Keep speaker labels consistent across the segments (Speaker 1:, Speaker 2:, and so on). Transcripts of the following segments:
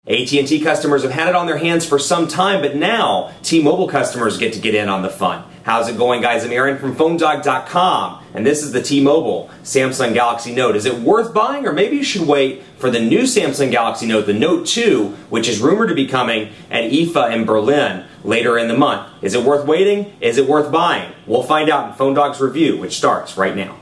Speaker 1: AT&T customers have had it on their hands for some time, but now T-Mobile customers get to get in on the fun. How's it going, guys? I'm Aaron from PhoneDog.com, and this is the T-Mobile Samsung Galaxy Note. Is it worth buying, or maybe you should wait for the new Samsung Galaxy Note, the Note 2, which is rumored to be coming at IFA in Berlin later in the month? Is it worth waiting? Is it worth buying? We'll find out in PhoneDog's review, which starts right now.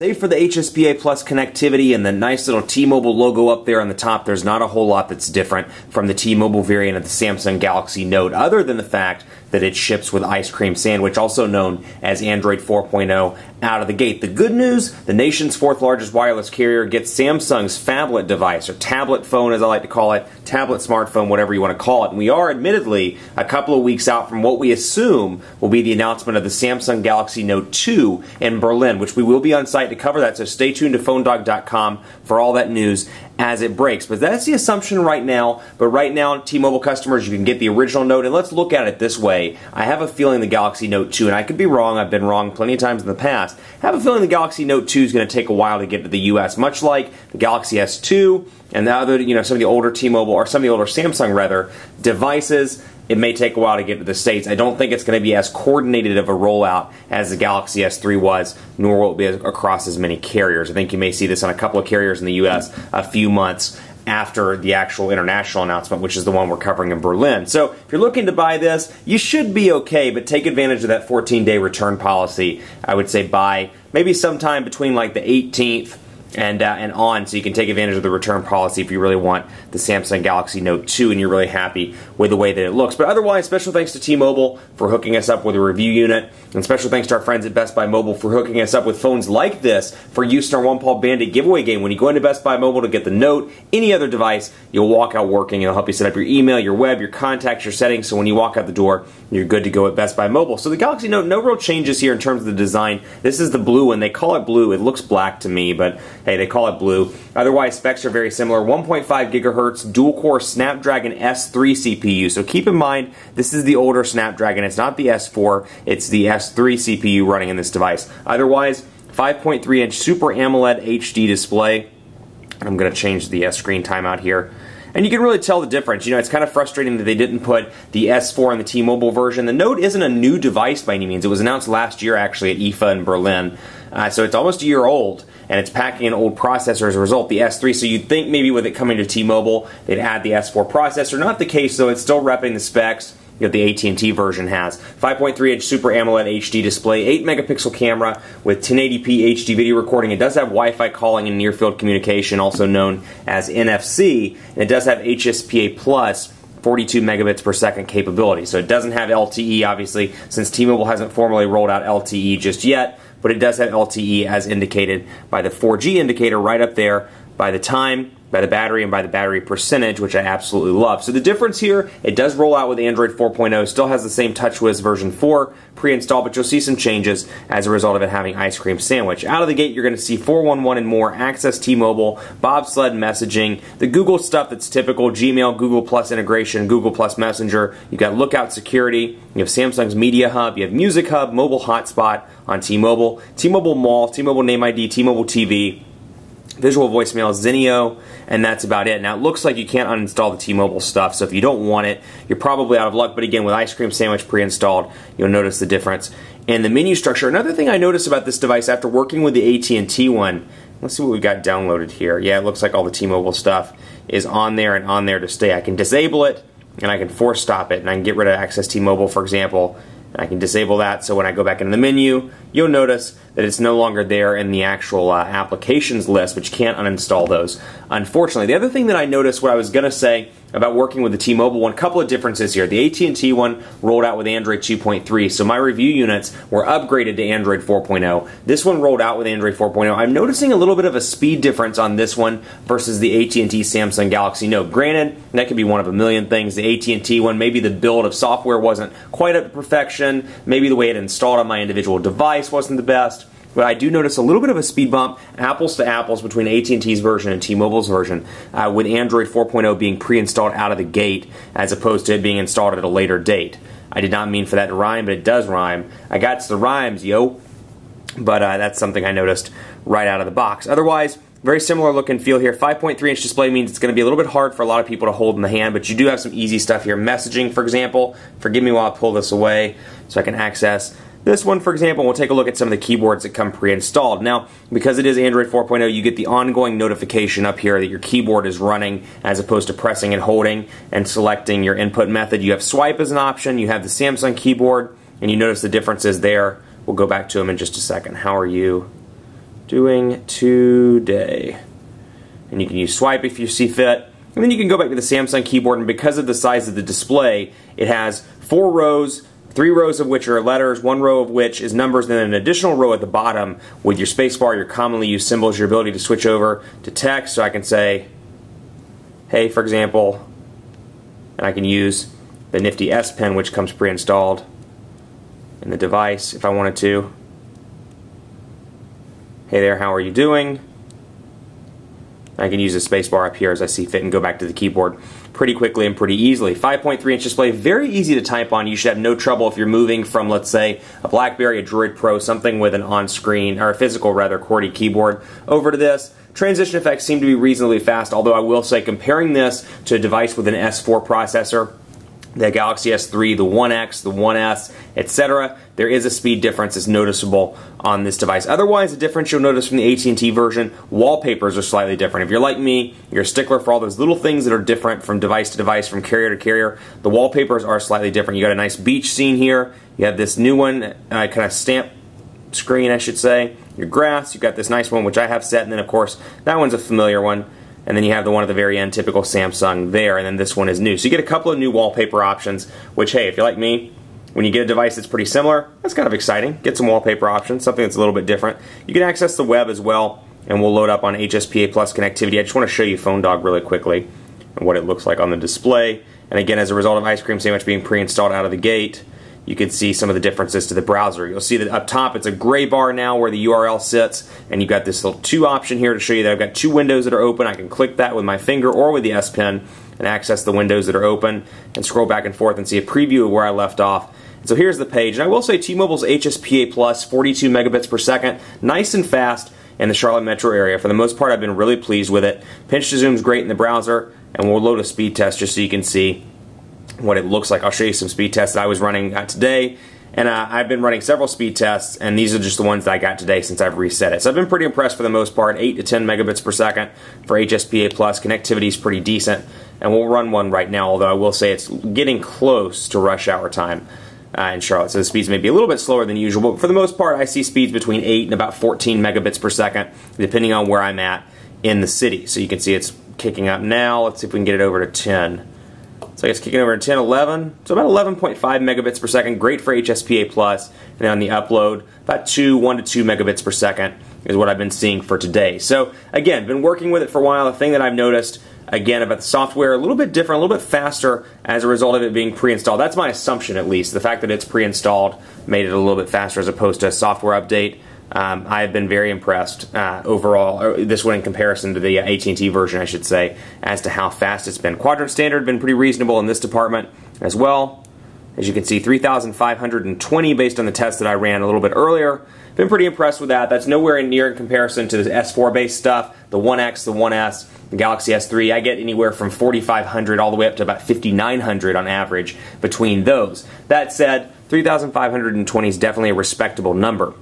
Speaker 1: Save for the HSPA Plus connectivity and the nice little T-Mobile logo up there on the top, there's not a whole lot that's different from the T-Mobile variant of the Samsung Galaxy Note, other than the fact that it ships with Ice Cream Sandwich, also known as Android 4.0, out of the gate. The good news, the nation's fourth largest wireless carrier gets Samsung's phablet device, or tablet phone as I like to call it, tablet smartphone, whatever you want to call it. And we are admittedly a couple of weeks out from what we assume will be the announcement of the Samsung Galaxy Note 2 in Berlin, which we will be on site to cover that, so stay tuned to PhoneDog.com for all that news as it breaks. But that's the assumption right now. But right now, T-Mobile customers, you can get the original Note, and let's look at it this way. I have a feeling the Galaxy Note 2, and I could be wrong, I've been wrong plenty of times in the past, I have a feeling the Galaxy Note 2 is going to take a while to get to the US, much like the Galaxy S2 and the other, some of the older T-Mobile, or some of the older Samsung rather, devices. It may take a while to get to the States. I don't think it's going to be as coordinated of a rollout as the Galaxy S3 was, nor will it be across as many carriers. I think you may see this on a couple of carriers in the US a few months after the actual international announcement, which is the one we're covering in Berlin. So if you're looking to buy this, you should be okay, but take advantage of that 14-day return policy. I would say buy maybe sometime between like the 18th and on, so you can take advantage of the return policy if you really want the Samsung Galaxy Note 2 and you're really happy with the way that it looks. But otherwise, special thanks to T-Mobile for hooking us up with a review unit, and special thanks to our friends at Best Buy Mobile for hooking us up with phones like this for use in our One Paw Bandit giveaway game. When you go into Best Buy Mobile to get the Note, any other device, you'll walk out working. It'll help you set up your email, your web, your contacts, your settings, so when you walk out the door, you're good to go at Best Buy Mobile. So the Galaxy Note, no real changes here in terms of the design. This is the blue one. They call it blue. It looks black to me, but hey, they call it blue. Otherwise, specs are very similar. 1.5 gigahertz dual-core Snapdragon S3 CPU. So keep in mind, this is the older Snapdragon. It's not the S4. It's the S3 CPU running in this device. Otherwise, 5.3-inch Super AMOLED HD display. I'm going to change the screen timeout here. And you can really tell the difference. It's kind of frustrating that they didn't put the S4 in the T-Mobile version. The Note isn't a new device by any means. It was announced last year, actually, at IFA in Berlin. So it's almost a year old, and it's packing an old processor as a result, the S3. So you'd think maybe with it coming to T-Mobile, they'd add the S4 processor. Not the case, though. It's still repping the specs that the AT&T version has. 5.3-inch Super AMOLED HD display, 8-megapixel camera with 1080p HD video recording. It does have Wi-Fi calling and near-field communication, also known as NFC, and it does have HSPA Plus 42 megabits per second capability. So it doesn't have LTE, obviously, since T-Mobile hasn't formally rolled out LTE just yet, but it does have LTE as indicated by the 4G indicator right up there by the time, by the battery, and by the battery percentage, which I absolutely love. So the difference here, it does roll out with Android 4.0, still has the same TouchWiz version 4 pre-installed, but you'll see some changes as a result of it having Ice Cream Sandwich. Out of the gate, you're going to see 411 and more, Access T-Mobile, bobsled messaging, the Google stuff that's typical, Gmail, Google Plus integration, Google Plus Messenger. You've got Lookout Security, you have Samsung's Media Hub, you have Music Hub, Mobile Hotspot on T-Mobile, T-Mobile Mall, T-Mobile Name ID, T-Mobile TV, visual voicemail, Zenio, and that's about it. Now, it looks like you can't uninstall the T-Mobile stuff, so if you don't want it, you're probably out of luck. But again, with Ice Cream Sandwich pre-installed, you'll notice the difference in the menu structure. Another thing I noticed about this device after working with the AT&T one, let's see what we've got downloaded here. Yeah, it looks like all the T-Mobile stuff is on there and on there to stay. I can disable it, and I can force stop it, and I can get rid of Access T-Mobile, for example, and I can disable that, so when I go back into the menu, you'll notice that it's no longer there in the actual applications list, but you can't uninstall those, unfortunately. The other thing that I noticed, what I was going to say about working with the T-Mobile one, a couple of differences here. The AT&T one rolled out with Android 2.3, so my review units were upgraded to Android 4.0. This one rolled out with Android 4.0. I'm noticing a little bit of a speed difference on this one versus the AT&T Samsung Galaxy Note. Granted, that could be one of a million things. The AT&T one, maybe the build of software wasn't quite up to perfection, maybe the way it installed on my individual device wasn't the best. But I do notice a little bit of a speed bump, apples to apples, between AT&T's version and T-Mobile's version, with Android 4.0 being pre-installed out of the gate as opposed to it being installed at a later date. I did not mean for that to rhyme, but it does rhyme. I got the rhymes, yo. But that's something I noticed right out of the box. Otherwise, Very similar look and feel here. 5.3-inch display means it's going to be a little bit hard for a lot of people to hold in the hand, but you do have some easy stuff here. Messaging, for example. Forgive me while I pull this away so I can access this one, for example. We'll take a look at some of the keyboards that come pre-installed. Now, because it is Android 4.0, you get the ongoing notification up here that your keyboard is running as opposed to pressing and holding and selecting your input method. You have swipe as an option. You have the Samsung keyboard, and you notice the differences there. We'll go back to them in just a second. How are you doing today? And you can use swipe if you see fit. And then you can go back to the Samsung keyboard, and because of the size of the display, it has 4 rows, 3 rows of which are letters, 1 row of which is numbers, and then an additional row at the bottom with your spacebar, your commonly used symbols, your ability to switch over to text. So I can say, hey, for example, and I can use the nifty S Pen, which comes pre-installed in the device if I wanted to. Hey there, how are you doing? I can use the spacebar up here as I see fit and go back to the keyboard pretty quickly and pretty easily. 5.3-inch display, very easy to type on. You should have no trouble if you're moving from, let's say, a BlackBerry, a Droid Pro, something with an on-screen, or a physical rather, QWERTY keyboard, over to this. Transition effects seem to be reasonably fast, although I will say comparing this to a device with an S4 processor, the Galaxy S3, the 1X, the 1S, etc., there is a speed difference that's noticeable on this device. Otherwise, the difference you'll notice from the AT&T version, wallpapers are slightly different. If you're like me, you're a stickler for all those little things that are different from device to device, from carrier to carrier, the wallpapers are slightly different. You got a nice beach scene here. You have this new one, kind of stamp screen, I should say. Your grass, you've got this nice one, which I have set, and then, of course, that one's a familiar one. And then you have the one at the very end, typical Samsung there, and then this one is new. So you get a couple of new wallpaper options, which, hey, if you're like me, when you get a device that's pretty similar, that's kind of exciting. Get some wallpaper options, something that's a little bit different. You can access the web as well, and we'll load up on HSPA Plus connectivity. I just want to show you PhoneDog really quickly and what it looks like on the display. And again, as a result of Ice Cream Sandwich being pre-installed out of the gate, you can see some of the differences to the browser. You'll see that up top it's a gray bar now where the URL sits, and you've got this little 2 option here to show you that I've got 2 windows that are open. I can click that with my finger or with the S Pen and access the windows that are open and scroll back and forth and see a preview of where I left off. And so here's the page, and I will say T-Mobile's HSPA Plus, 42 megabits per second, nice and fast in the Charlotte metro area. For the most part, I've been really pleased with it. Pinch to zoom's great in the browser, and we'll load a speed test just so you can see what it looks like. I'll show you some speed tests that I was running today, and I've been running several speed tests, and these are just the ones that I got today since I've reset it. So I've been pretty impressed for the most part. 8 to 10 megabits per second for HSPA Plus. Connectivity is pretty decent, and we'll run one right now, although I will say it's getting close to rush hour time in Charlotte, so the speeds may be a little bit slower than usual, but for the most part I see speeds between 8 and about 14 megabits per second, depending on where I'm at in the city. So you can see it's kicking up now. Let's see if we can get it over to 10. So I guess kicking over to 10, 11, so about 11.5 megabits per second, great for HSPA Plus, and then on the upload, about 1 to 2 megabits per second is what I've been seeing for today. So again, been working with it for a while. The thing that I've noticed, again, about the software, a little bit different, a little bit faster as a result of it being pre-installed. That's my assumption, at least. The fact that it's pre-installed made it a little bit faster as opposed to a software update. I have been very impressed overall, this one in comparison to the AT&T version, I should say, as to how fast it's been. Quadrant standard been pretty reasonable in this department as well. As you can see, 3,520 based on the test that I ran a little bit earlier. Been pretty impressed with that. That's nowhere near in comparison to the S4 based stuff, the 1X, the 1S, the Galaxy S3. I get anywhere from 4,500 all the way up to about 5,900 on average between those. That said, 3,520 is definitely a respectable number.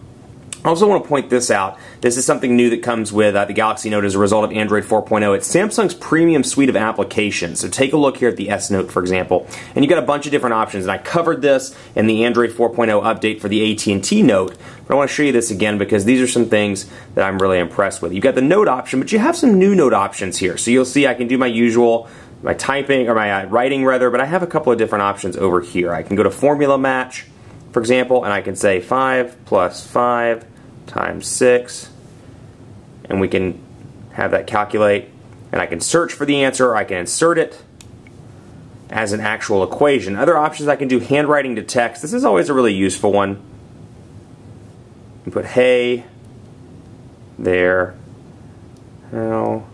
Speaker 1: I also want to point this out. This is something new that comes with the Galaxy Note as a result of Android 4.0. It's Samsung's premium suite of applications. So take a look here at the S Note, for example, and you've got a bunch of different options. And I covered this in the Android 4.0 update for the AT&T Note, but I want to show you this again because these are some things that I'm really impressed with. You've got the Note option, but you have some new Note options here. So you'll see I can do my usual, my typing, or my writing rather, but I have a couple of different options over here. I can go to Formula Match, for example, and I can say 5 plus 5 times 6, and we can have that calculate, and I can search for the answer, or I can insert it as an actual equation. Other options, I can do handwriting to text. This is always a really useful one. You put, hey there, how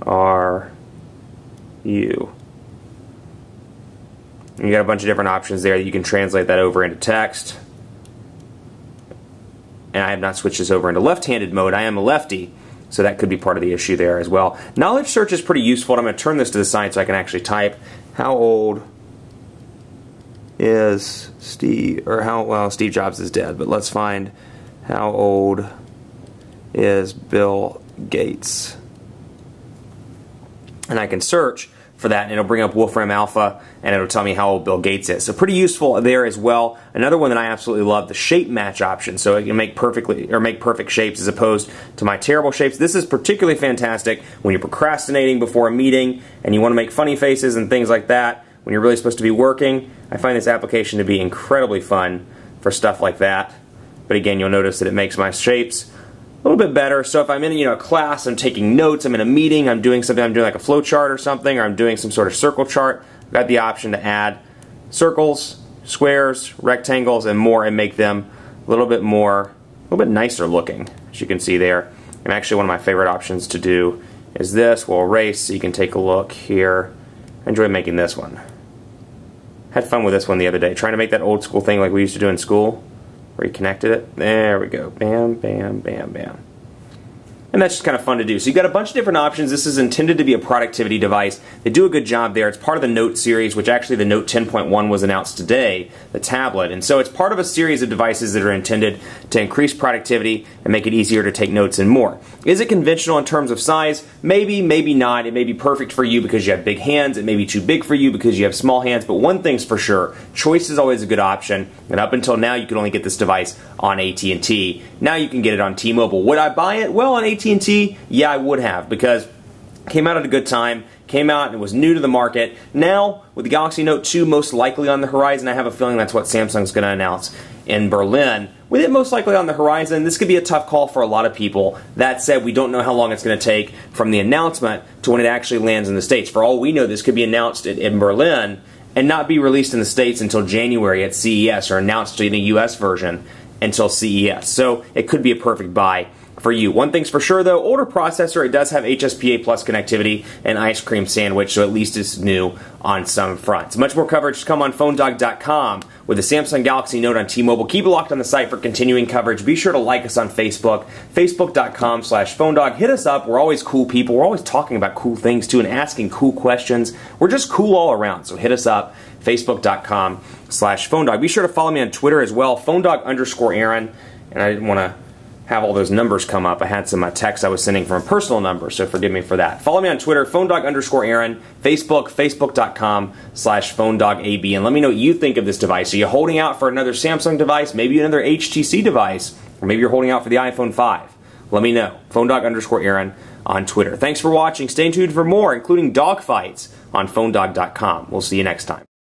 Speaker 1: are you? And you got a bunch of different options there that you can translate that over into text. And I have not switched this over into left-handed mode. I am a lefty, So that could be part of the issue there as well. Knowledge search is pretty useful, and I'm going to turn this to the side so I can actually type how old is Steve, or well, Steve Jobs is dead, but let's find how old is Bill Gates. And I can search for that, and it'll bring up Wolfram Alpha, and it'll tell me how old Bill Gates is. So pretty useful there as well. Another one that I absolutely love, the shape match option. So it can make perfect shapes as opposed to my terrible shapes. This is particularly fantastic when you're procrastinating before a meeting and you want to make funny faces and things like that when you're really supposed to be working. I find this application to be incredibly fun for stuff like that. But again, you'll notice that it makes my shapes a little bit better. So if I'm in a class, I'm taking notes, I'm in a meeting, I'm doing something, I'm doing like a flow chart or something, or I'm doing some sort of circle chart, I've got the option to add circles, squares, rectangles, and more, and make them a little bit nicer looking, as you can see there. And actually one of my favorite options to do is this. We'll erase so you can take a look here. I enjoy making this one. Had fun with this one the other day, trying to make that old school thing like we used to do in school. Reconnected it. There we go. Bam, bam, bam, bam. And that's just kind of fun to do. So you've got a bunch of different options. This is intended to be a productivity device. They do a good job there. It's part of the Note series, which actually the Note 10.1 was announced today, the tablet. And so it's part of a series of devices that are intended to increase productivity and make it easier to take notes and more. Is it conventional in terms of size? Maybe, maybe not. It may be perfect for you because you have big hands. It may be too big for you because you have small hands. But one thing's for sure, choice is always a good option. And up until now, you could only get this device on AT&T. Now you can get it on T-Mobile. Would I buy it? Well, on AT&T, yeah, I would have, because it came out at a good time, came out and it was new to the market. Now, with the Galaxy Note 2 most likely on the horizon, I have a feeling that's what Samsung's going to announce in Berlin. With it most likely on the horizon, this could be a tough call for a lot of people. That said, we don't know how long it's going to take from the announcement to when it actually lands in the States. For all we know, this could be announced in Berlin and not be released in the States until January at CES, or announced in a US version until CES. So it could be a perfect buy for you. One thing's for sure though, older processor, it does have HSPA plus connectivity and ice cream sandwich, so at least it's new on some fronts. Much more coverage to come on PhoneDog.com with the Samsung Galaxy Note on T-Mobile. Keep it locked on the site for continuing coverage. Be sure to like us on Facebook, Facebook.com/PhoneDog. Hit us up. We're always cool people. We're always talking about cool things too and asking cool questions. We're just cool all around, so hit us up. Facebook.com/PhoneDog. Be sure to follow me on Twitter as well, PhoneDog_Aaron. And I didn't want to have all those numbers come up. I had some texts I was sending from a personal number, so forgive me for that. Follow me on Twitter, PhoneDog_Aaron, Facebook, Facebook.com/PhoneDogAB, and let me know what you think of this device. Are you holding out for another Samsung device, maybe another HTC device, or maybe you're holding out for the iPhone 5? Let me know. PhoneDog_Aaron on Twitter. Thanks for watching. Stay tuned for more, including dogfights on PhoneDog.com. We'll see you next time.